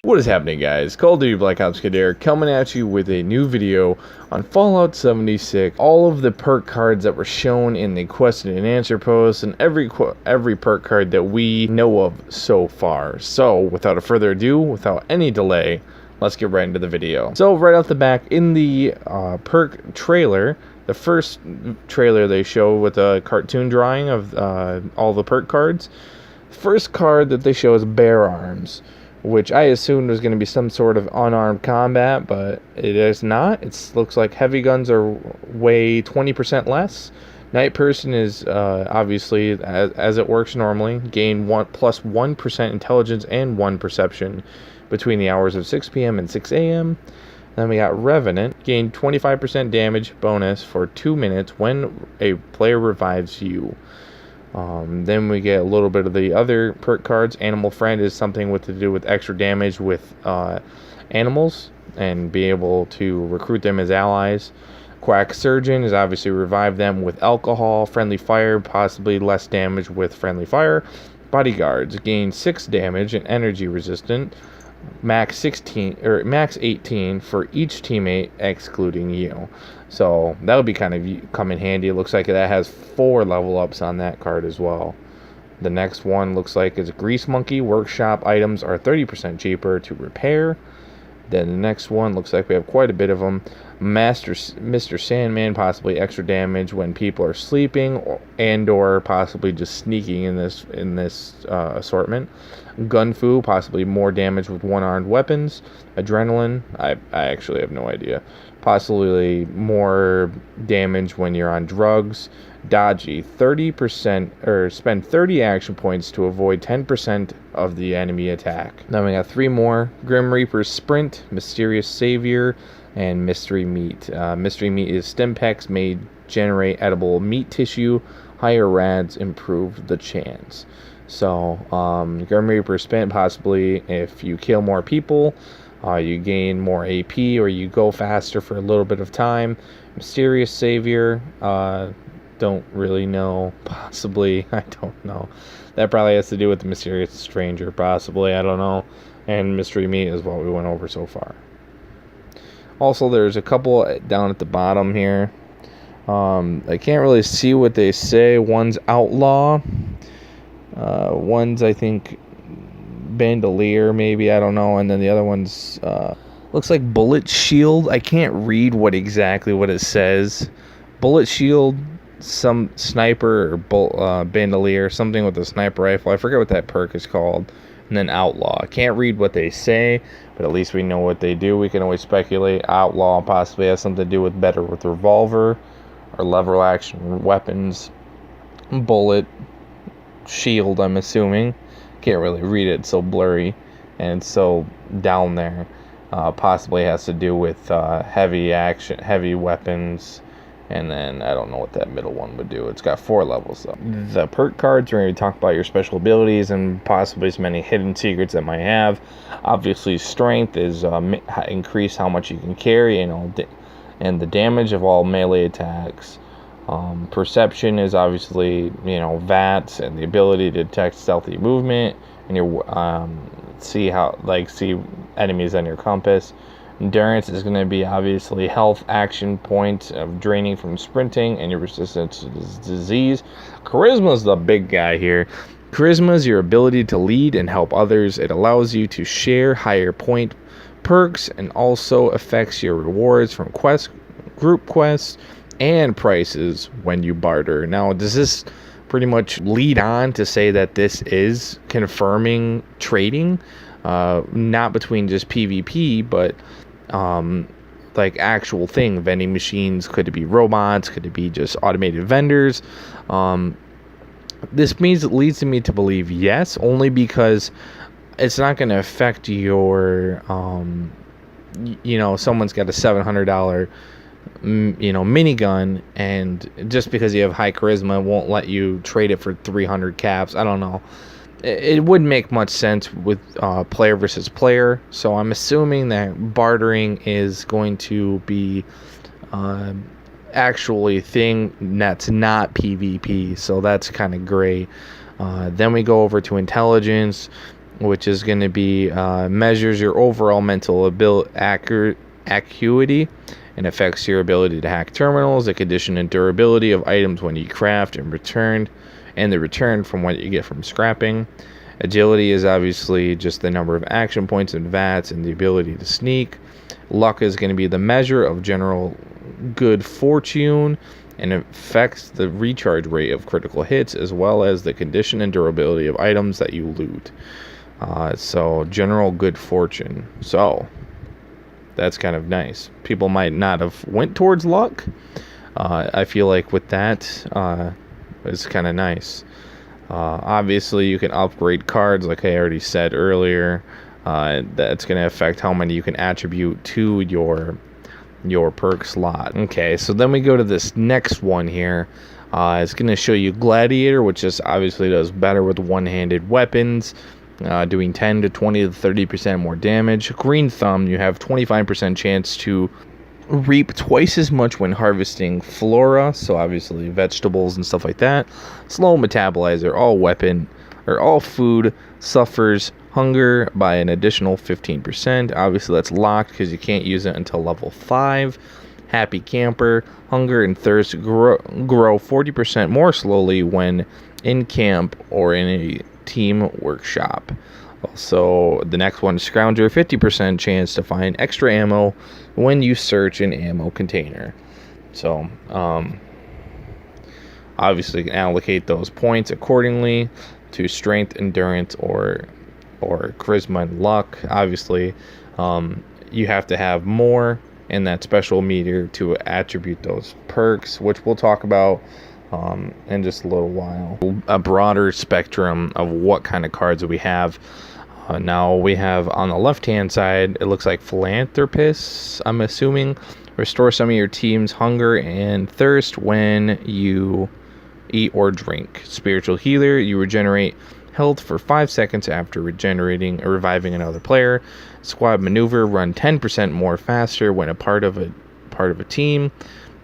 What is happening, guys? Call of Duty Black Ops Cold here, coming at you with a new video on Fallout 76. All of the perk cards that were shown in the question and answer post, and every perk card that we know of so far. So, without further ado, without any delay, let's get right into the video. So, right off the back, in the perk trailer, the first trailer they show with a cartoon drawing of all the perk cards, the first card that they show is Bear Arms, which I assumed was going to be some sort of unarmed combat, but it is not. It looks like heavy guns are weigh 20% less. Night Person is obviously, as it works normally, gain plus 1% intelligence and 1 perception between the hours of 6 p.m. and 6 a.m. Then we got Revenant, gain 25% damage bonus for 2 minutes when a player revives you. Then we get a little bit of the other perk cards. Animal Friend is something to do with extra damage with animals and be able to recruit them as allies. Quack Surgeon is obviously revive them with alcohol. Friendly Fire, possibly less damage with Friendly Fire. Bodyguards gain 6 damage and energy resistant. Max 18 for each teammate excluding you. So that would be kind of come in handy. It looks like that has 4 level ups on that card as well. The next one looks like is Grease Monkey. Workshop items are 30% cheaper to repair. Then the next one looks like we have quite a bit of them. Mr. Sandman, possibly extra damage when people are sleeping, or possibly just sneaking in this assortment. Gunfu, possibly more damage with one-armed weapons. Adrenaline, I actually have no idea. Possibly more damage when you're on drugs. Dodgy, 30% or spend 30 action points to avoid 10% of the enemy attack. Then we got 3 more. Grim Reaper Sprint, Mysterious Savior, and Mystery Meat. Mystery Meat is Stimpaks may generate edible meat tissue. Higher rads improve the chance. So, Grim Reaper Sprint, possibly if you kill more people, you gain more AP or you go faster for a little bit of time. Mysterious Savior, don't really know. Possibly, I don't know. That probably has to do with the Mysterious Stranger, possibly, I don't know. And Mystery Meat is what we went over so far. Also, there's a couple down at the bottom here. I can't really see what they say. One's Outlaw. One's, I think, Bandolier, maybe, I don't know. And then the other one's looks like Bullet Shield. I can't read exactly what it says. Bullet Shield, some sniper, or Bandolier, something with a sniper rifle. I forget what that perk is called. And then Outlaw. I can't read what they say, but at least we know what they do. We can always speculate. Outlaw possibly has something to do with better with revolver or lever action weapons. Bullet Shield, I'm assuming. Can't really read it, it's so blurry and so down there. Possibly has to do with heavy weapons. And then I don't know what that middle one would do. It's got 4 levels though. The perk cards are going to talk about your special abilities and possibly as many hidden secrets that might have. Obviously, strength is increase how much you can carry and the damage of all melee attacks. Perception is obviously VATS and the ability to detect stealthy movement and your see enemies on your compass. Endurance is going to be obviously health action points of draining from sprinting and your resistance to disease. Charisma is the big guy here. Charisma is your ability to lead and help others. It allows you to share higher point perks and also affects your rewards from group quests, and prices when you barter. Now, does this pretty much lead on to say that this is confirming trading? Not between just PvP, but like actual thing, vending machines. Could it be robots? Could it be just automated vendors? This leads me to believe yes, only because it's not going to affect your someone's got a $700 minigun, and just because you have high charisma won't let you trade it for 300 caps. I don't know. It wouldn't make much sense with player versus player, so I'm assuming that bartering is going to be actually a thing that's not PvP, so that's kind of great. Then we go over to intelligence. which is going to be measures your overall mental acuity and affects your ability to hack terminals, the condition and durability of items when you craft and the return from what you get from scrapping. Agility is obviously just the number of action points and VATs and the ability to sneak. Luck is going to be the measure of general good fortune and affects the recharge rate of critical hits as well as the condition and durability of items that you loot. So general good fortune. So that's kind of nice. People might not have went towards luck. I feel like with that, it's kind of nice. Obviously, you can upgrade cards, like I already said earlier. That's going to affect how many you can attribute to your perk slot. Okay, so then we go to this next one here. It's going to show you Gladiator, which just obviously does better with one-handed weapons, doing 10 to 20 to 30% more damage. Green Thumb, you have 25% chance to reap twice as much when harvesting flora, so obviously vegetables and stuff like that. Slow metabolizer, all food suffers hunger by an additional 15%. Obviously that's locked because you can't use it until level 5. Happy Camper, hunger and thirst grow 40% more slowly when in camp or in a team workshop. Also, the next one, Scrounger, 50% chance to find extra ammo when you search an ammo container. So, obviously, you can allocate those points accordingly to strength, endurance, or charisma and luck. Obviously, you have to have more in that special meter to attribute those perks, which we'll talk about in just a little while. A broader spectrum of what kind of cards we have. Now we have on the left hand side, it looks like Philanthropists, I'm assuming. Restore some of your team's hunger and thirst when you eat or drink. Spiritual Healer, you regenerate health for 5 seconds after regenerating or reviving another player. Squad Maneuver, run 10% more faster when a part of a team.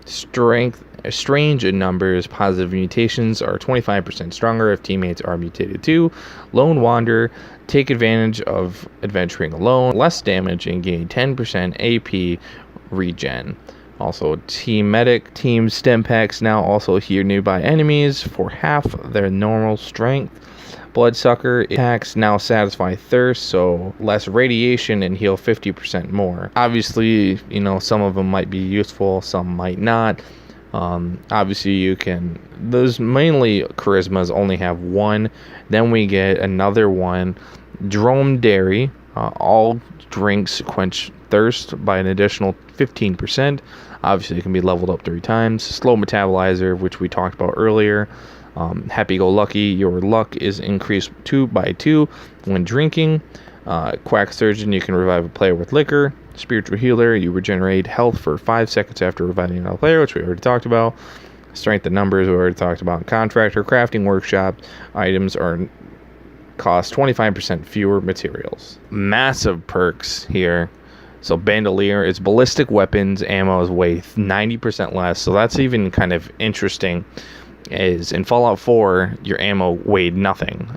Strange in numbers, positive mutations are 25% stronger if teammates are mutated too. Lone Wanderer, take advantage of adventuring alone, less damage and gain 10% AP regen. Also, Team Medic, Team Stim Packs now also heal nearby enemies for half their normal strength. Bloodsucker attacks now satisfy thirst, so less radiation and heal 50% more. Obviously, some of them might be useful, some might not. Obviously, you can. Those mainly charismas only have one. Then we get another one, Dromedary. All drinks quench thirst by an additional 15%. Obviously, it can be leveled up 3 times. Slow Metabolizer, which we talked about earlier. Happy-Go-Lucky, your luck is increased 2 by 2 when drinking. Quack Surgeon, you can revive a player with liquor. Spiritual Healer, you regenerate health for 5 seconds after reviving another player, which we already talked about. Strength and numbers, we already talked about. Contractor, Crafting Workshop, items cost 25% fewer materials. Massive perks here. So Bandolier, it's ballistic weapons, ammo weigh 90% less, so that's even kind of interesting. Is in Fallout 4, your ammo weighed nothing.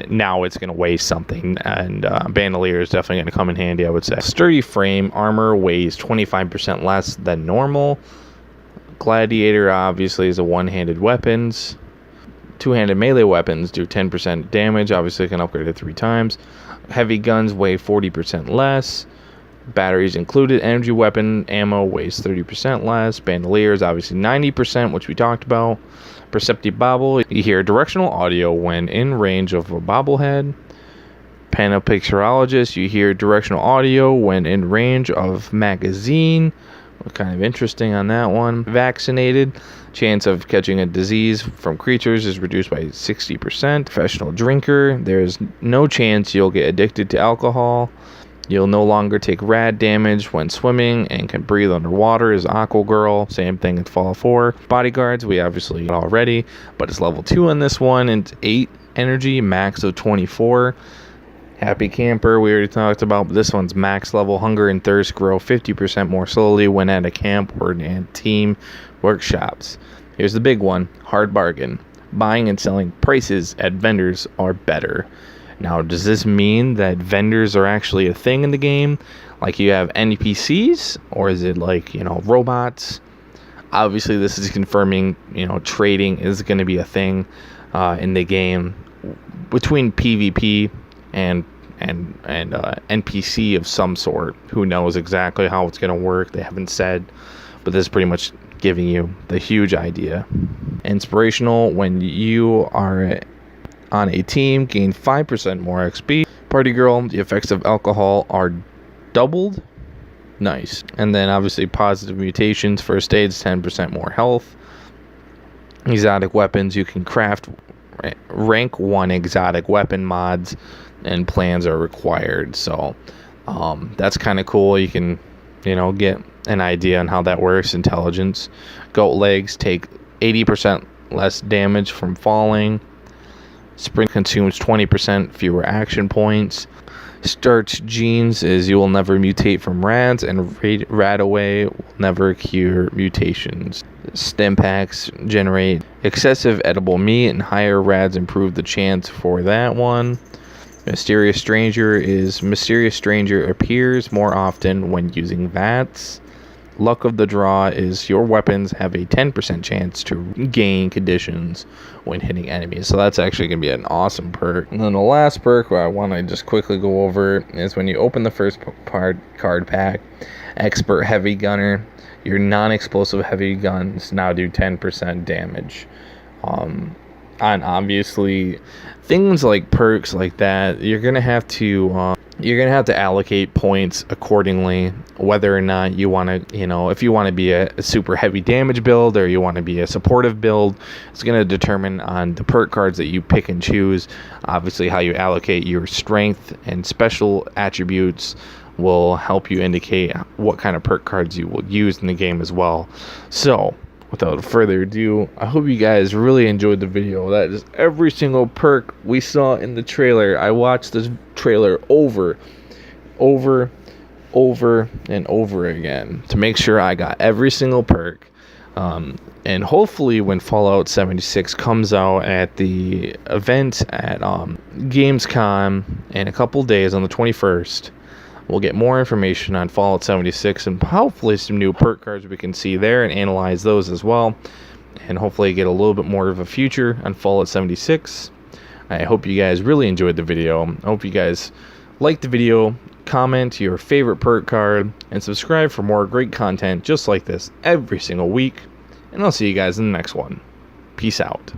Now it's going to weigh something, and Bandolier is definitely going to come in handy, I would say. Sturdy Frame, armor weighs 25% less than normal. Gladiator, obviously, is a one-handed weapons. Two-handed melee weapons do 10% damage. Obviously, can upgrade it 3 times. Heavy guns weigh 40% less. Batteries included. Energy weapon ammo weighs 30% less. Bandolier is obviously 90%, which we talked about. Perceptive Bobble, you hear directional audio when in range of a bobblehead. Panopixerologist, you hear directional audio when in range of magazine. Kind of interesting on that one. Vaccinated, chance of catching a disease from creatures is reduced by 60%. Professional Drinker, there's no chance you'll get addicted to alcohol. You'll no longer take rad damage when swimming and can breathe underwater as Aqua Girl. Same thing in Fallout 4. Bodyguards, we obviously already, but it's level 2 on this one. And it's 8 energy, max of 24. Happy Camper, we already talked about, but this one's max level. Hunger and thirst grow 50% more slowly when at a camp or in team workshops. Here's the big one, Hard Bargain. Buying and selling prices at vendors are better. Now, does this mean that vendors are actually a thing in the game? Like you have NPCs, or is it like, robots? Obviously, this is confirming, trading is going to be a thing in the game between PvP and NPC of some sort. Who knows exactly how it's going to work? They haven't said, but this is pretty much giving you the huge idea. Inspirational: when you are on a team, gain 5% more XP. Party girl: the effects of alcohol are doubled. Nice. And then obviously positive mutations: first aid's 10% more health. Exotic weapons: you can craft rank 1 exotic weapon mods, and plans are required. So that's kind of cool. You can get an idea on how that works. Intelligence: goat legs take 80% less damage from falling. Sprint consumes 20% fewer action points. Starch genes is you will never mutate from rads, and Radaway will never cure mutations. Stim packs generate excessive edible meat, and higher rads improve the chance for that one. Mysterious stranger is mysterious stranger appears more often when using VATS. Luck of the draw is your weapons have a 10% chance to gain conditions when hitting enemies. So that's actually going to be an awesome perk. And then the last perk I want to just quickly go over is when you open the first card pack, Expert Heavy Gunner, your non-explosive heavy guns now do 10% damage. And obviously things like perks like that, you're gonna have to allocate points accordingly, whether or not you want to, if you want to be a super heavy damage build or you want to be a supportive build. It's going to determine on the perk cards that you pick and choose. Obviously, how you allocate your strength and special attributes will help you indicate what kind of perk cards you will use in the game as well. So without further ado, I hope you guys really enjoyed the video. That is every single perk we saw in the trailer. I watched this trailer over and over again to make sure I got every single perk. And hopefully when Fallout 76 comes out at the event at Gamescom in a couple days on the 21st, we'll get more information on Fallout 76 and hopefully some new perk cards we can see there and analyze those as well. And hopefully get a little bit more of a future on Fallout 76. I hope you guys really enjoyed the video. I hope you guys liked the video. Comment your favorite perk card and subscribe for more great content just like this every single week. And I'll see you guys in the next one. Peace out.